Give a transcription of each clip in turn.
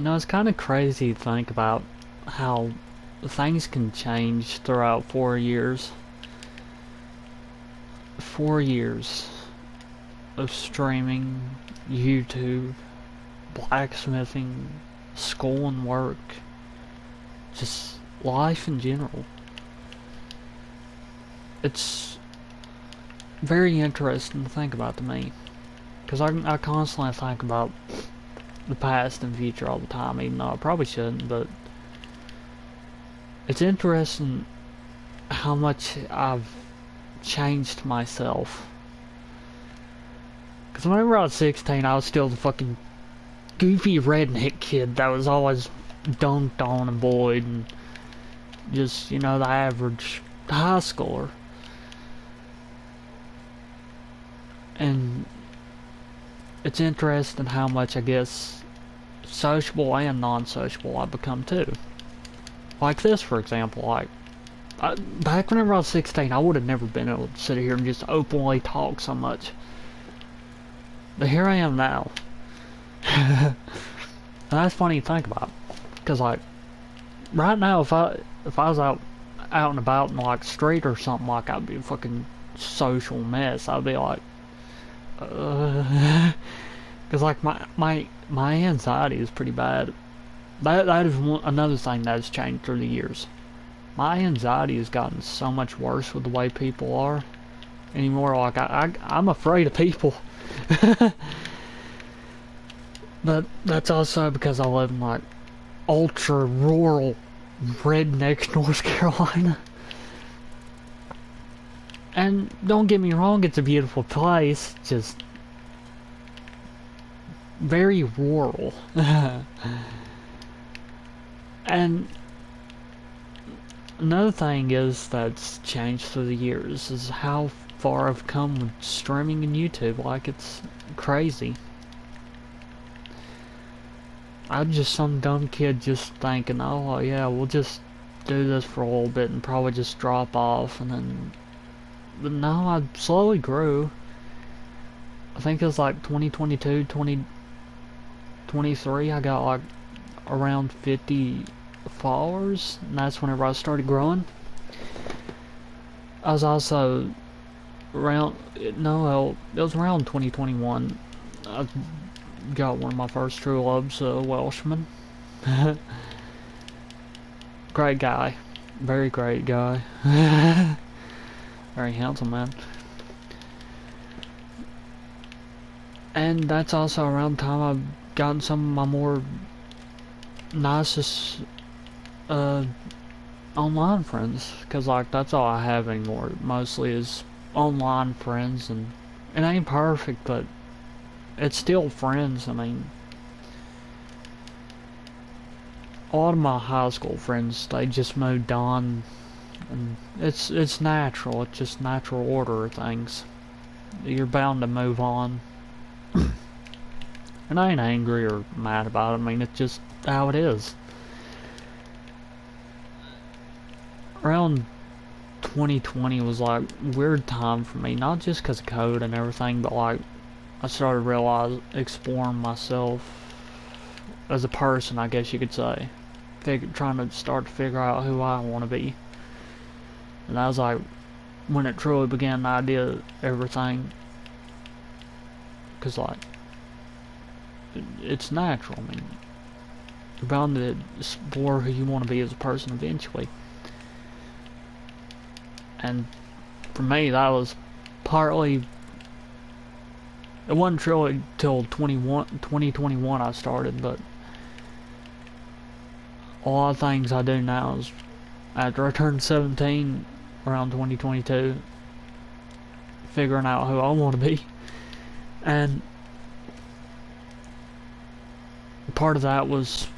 You know, it's kind of crazy to think about how things can change throughout 4 years. 4 years of streaming, YouTube, blacksmithing, school and work, just life in general. It's very interesting to think about to me. Because I constantly think about the past and future all the time, even though I probably shouldn't, but it's interesting how much I've changed myself. Because whenever I was 16, I was still the fucking goofy redneck kid that was always dunked on and bullied and just, you know, the average high schooler. And it's interesting how much, I guess, sociable and non-sociable I've become too. Like this, for example, back whenever I was 16, I would have never been able to sit here and just openly talk so much. But here I am now. And that's funny to think about. Because, like, right now, if I was out and about in, like, street or something, like, I'd be a fucking social mess. I'd be like, because, like, my anxiety is pretty bad. That is another thing that has changed through the years. My anxiety has gotten so much worse with the way people are anymore. Like, I'm afraid of people. But that's also because I live in, like, ultra rural redneck North Carolina. And don't get me wrong, it's a beautiful place, just very rural. And another thing is that's changed through the years is how far I've come with streaming and YouTube. Like, it's crazy. I'm just some dumb kid just thinking, oh yeah, we'll just do this for a little bit and probably just drop off, and then, but no, I slowly grew. I think it was like 2022, 2023, I got like around 50 followers, and that's whenever I started growing. I was also around, no, it was around 2021. I got one of my first true loves, a Welshman. Great guy. Very great guy. Very handsome man. And that's also around the time I've gotten some of my more nicest online friends. Because, like, that's all I have anymore. Mostly is online friends, and it ain't perfect, but it's still friends. I mean, a lot of my high school friends, they just moved on, and it's natural. It's just natural order of things. You're bound to move on. And I ain't angry or mad about it. I mean, it's just how it is. Around 2020 was like a weird time for me, not just because of code and everything, but like I started exploring myself as a person, I guess you could say. Trying to start to figure out who I want to be. And that was like when it truly began, the idea of everything. Because, like, it's natural. I mean, you're bound to explore who you want to be as a person eventually. And for me, that was partly, it wasn't truly till 2021 I started, but a lot of things I do now is after I turned 17 around 2022, figuring out who I want to be. And part of that was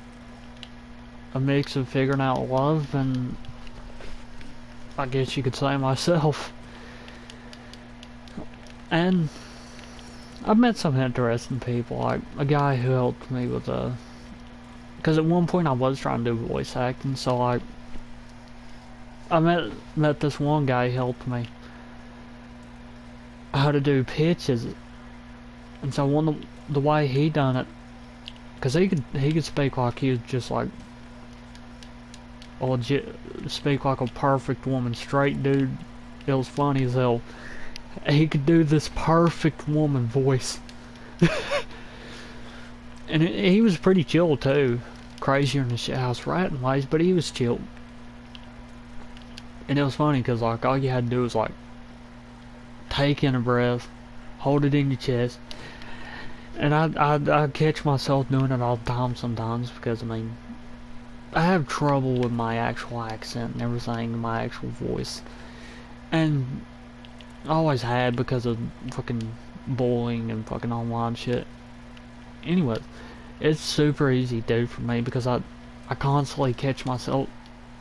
a mix of figuring out love and, I guess you could say, myself. And I've met some interesting people, like a guy who helped me with because at one point I was trying to do voice acting, so like I met this one guy who helped me how to do pitches, and so the way he done it cause he could speak like he was just like a legit, speak like a perfect woman, straight dude. It was funny as hell. He could do this perfect woman voice. And he was pretty chill too. Crazier than the house rat in ways, but he was chill. And it was funny because like all you had to do was like take in a breath, hold it in your chest. And I'd catch myself doing it all the time sometimes because I mean I have trouble with my actual accent and everything, my actual voice. And I always had because of fucking bullying and fucking online shit. Anyway, it's super easy, dude, for me because I constantly catch myself.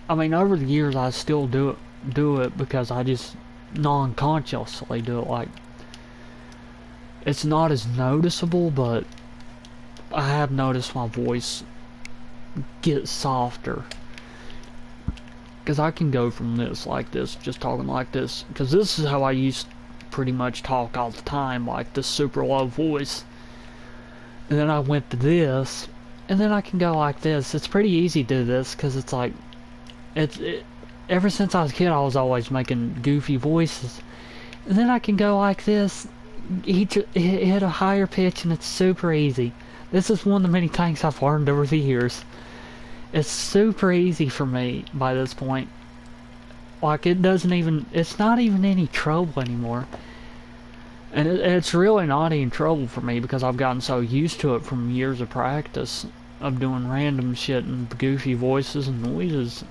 I mean, over the years, I still do it because I just non-consciously do it. Like, it's not as noticeable, but I have noticed my voice get softer. Because I can go from this, like this, just talking like this. Because this is how I used to pretty much talk all the time, like this super low voice. And then I went to this, and then I can go like this. It's pretty easy to do this, because it's like, ever since I was a kid, I was always making goofy voices. And then I can go like this, hit a higher pitch, and it's super easy. This is one of the many things I've learned over the years. It's super easy for me by this point. Like, it's not even any trouble anymore. And it's really not any trouble for me because I've gotten so used to it from years of practice of doing random shit and goofy voices and noises.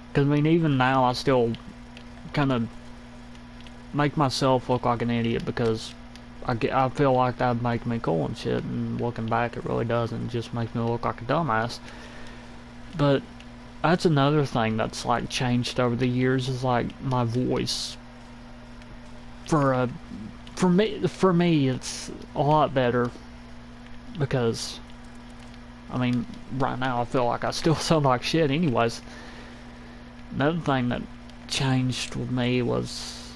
Because, I mean, even now I still kind of make myself look like an idiot because I feel like that'd make me cool and shit, and looking back it really doesn't. It just makes me look like a dumbass. But that's another thing that's like changed over the years is like my voice. For me it's a lot better because I mean right now I feel like I still sound like shit anyways. Another thing that changed with me was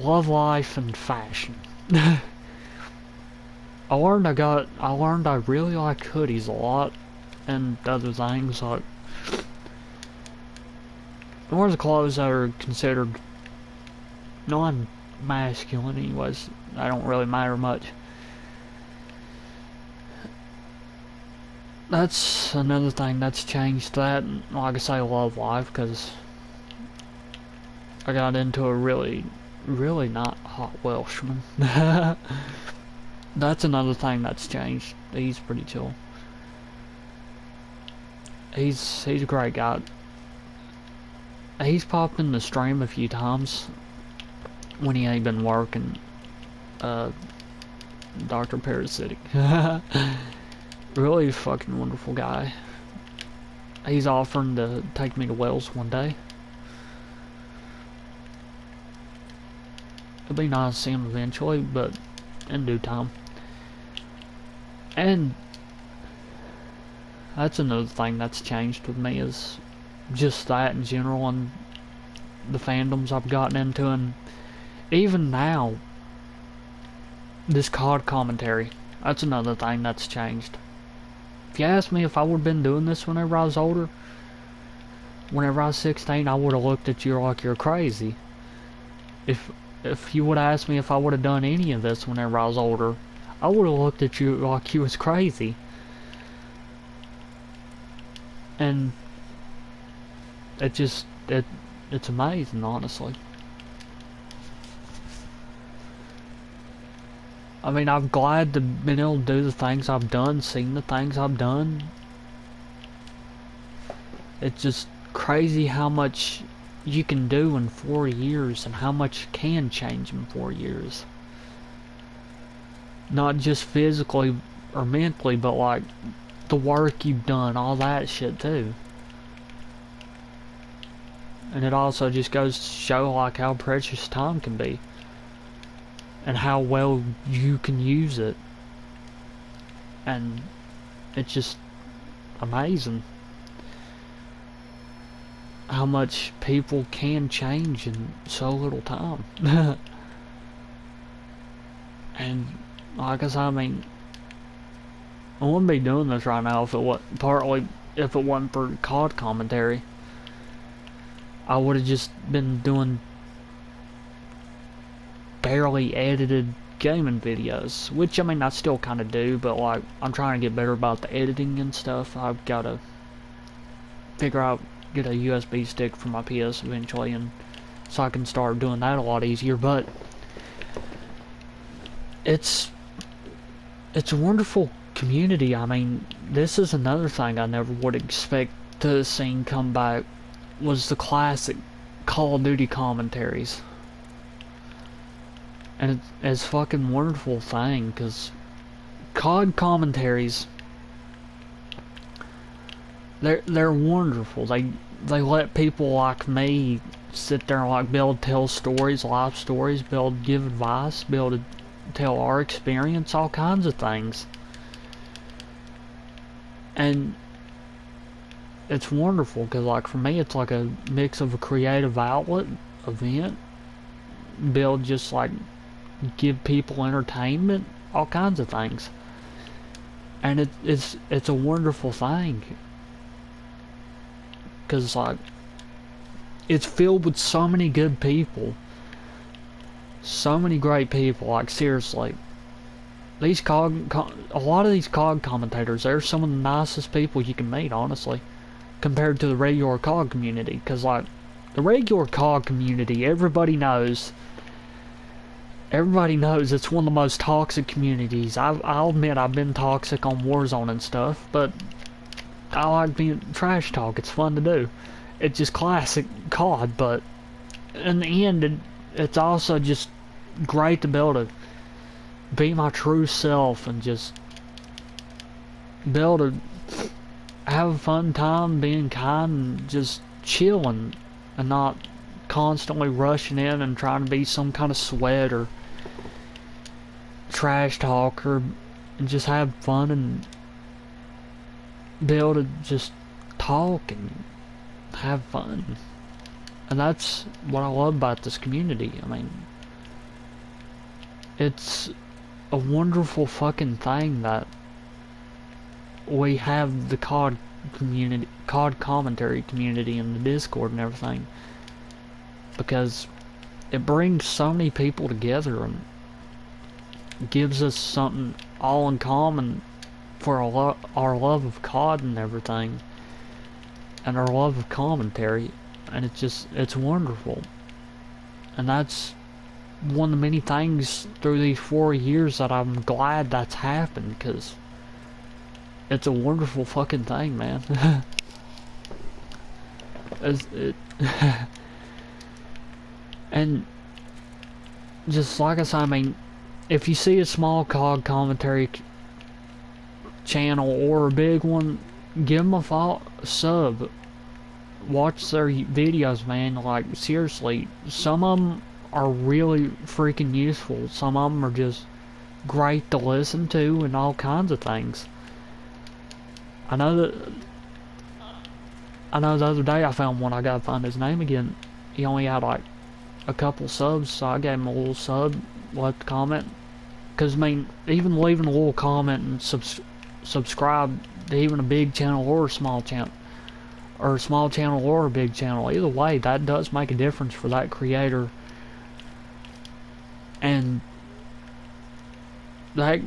love life and fashion. I learned I really like hoodies a lot and other things like more of the clothes that are considered non-masculine anyways. I don't really matter much. That's another thing that's changed that. Like I say, love life because I got into a really not hot Welshman. That's another thing that's changed. He's pretty chill. He's a great guy. He's popped in the stream a few times when he ain't been working. Dr. Parasitic. Really fucking wonderful guy. He's offering to take me to Wales one day. It'd be nice to see him eventually, but in due time. And that's another thing that's changed with me is just that in general and the fandoms I've gotten into, and even now this COD commentary, that's another thing that's changed. If you asked me if I would have been doing this whenever I was older, whenever I was 16, I would have looked at you like you're crazy. If you would have asked me if I would have done any of this whenever I was older, I would have looked at you like you was crazy. And it's amazing, honestly. I mean, I'm glad to been able to do the things I've done, seen the things I've done. It's just crazy how much you can do in 4 years and how much can change in 4 years. Not just physically or mentally, but like the work you've done, all that shit too. And it also just goes to show like how precious time can be and how well you can use it. And it's just amazing how much people can change in so little time. And like I said, I mean, I wouldn't be doing this right now if it wasn't for COD commentary. I would have just been doing barely edited gaming videos, which I mean I still kind of do, but like I'm trying to get better about the editing and stuff. I've got to figure out, get a USB stick for my PS eventually, and so I can start doing that a lot easier. But it's a wonderful community. I mean, this is another thing I never would expect to see come back, was the classic Call of Duty commentaries. And it's fucking wonderful thing, because COD commentaries, they're wonderful. They let people like me sit there and like be able to tell stories, life stories, be able to give advice, be able to tell our experience, all kinds of things. And it's wonderful, because like for me it's like a mix of a creative outlet, event, be able to just like give people entertainment, all kinds of things. And it's a wonderful thing, because like it's filled with so many good people, so many great people. Like seriously, these a lot of these COD commentators, they're some of the nicest people you can meet, honestly, compared to the regular COD community. Because like the regular COD community, everybody knows it's one of the most toxic communities. I'll admit I've been toxic on Warzone and stuff, but I like being trash talk. It's fun to do. It's just classic COD, but in the end, it's also just great to be able to be my true self and just be able to have a fun time, being kind, and just chilling, and not constantly rushing in and trying to be some kind of sweat or trash talker, and just have fun and be able to just talk and have fun. And that's what I love about this community. I mean, it's a wonderful fucking thing that we have the COD community, COD commentary community in the Discord and everything, because it brings so many people together and gives us something all in common for our love of COD and everything, and our love of commentary. And it's wonderful. And that's one of the many things through these 4 years that I'm glad that's happened, because it's a wonderful fucking thing, man. And just like I said, I mean, if you see a small COD commentary channel or a big one, give them a sub. Watch their videos, man. Like seriously, some of them are really freaking useful. Some of them are just great to listen to and all kinds of things. I know the other day I found one. I gotta find his name again. He only had like a couple subs, so I gave him a little sub, left a comment. Because I mean, even leaving a little comment and subscribe to even a big channel or a small channel, or a small channel or a big channel, either way, that does make a difference for that creator. And that,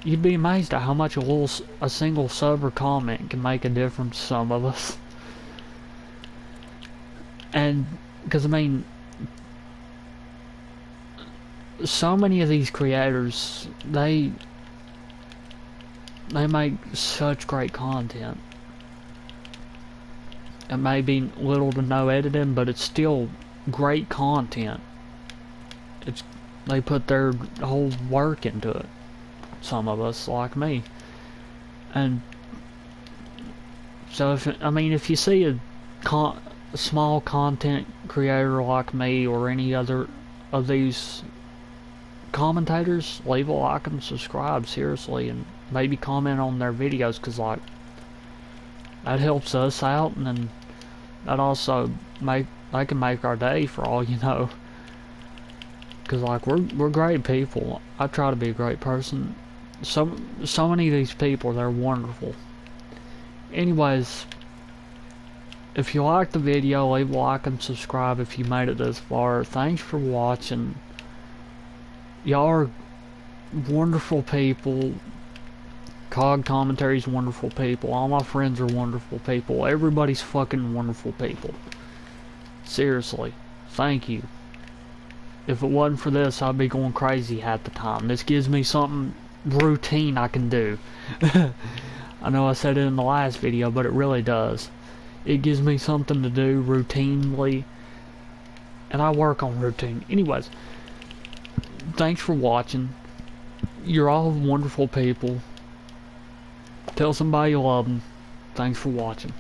you'd be amazed at how much a single sub or comment can make a difference to some of us. And because I mean, so many of these creators, they make such great content. It may be little to no editing, but it's still great content. They put their whole work into it. Some of us, like me. And so if you see a small content creator like me or any other of these commentators, leave a like and subscribe, seriously, and maybe comment on their videos, because like that helps us out, and then that also they can make our day, for all you know. Because like we're great people. I try to be a great person, So many of these people, they're wonderful. Anyways, if you liked the video, leave a like and subscribe if you made it this far. Thanks for watching. Y'all are wonderful people. COG Commentary's wonderful people. All my friends are wonderful people. Everybody's fucking wonderful people. Seriously. Thank you. If it wasn't for this, I'd be going crazy half the time. This gives me something routine I can do. I know I said it in the last video, but it really does. It gives me something to do routinely, and I work on routine. Anyways, thanks for watching. You're all wonderful people. Tell somebody you love them. Thanks for watching.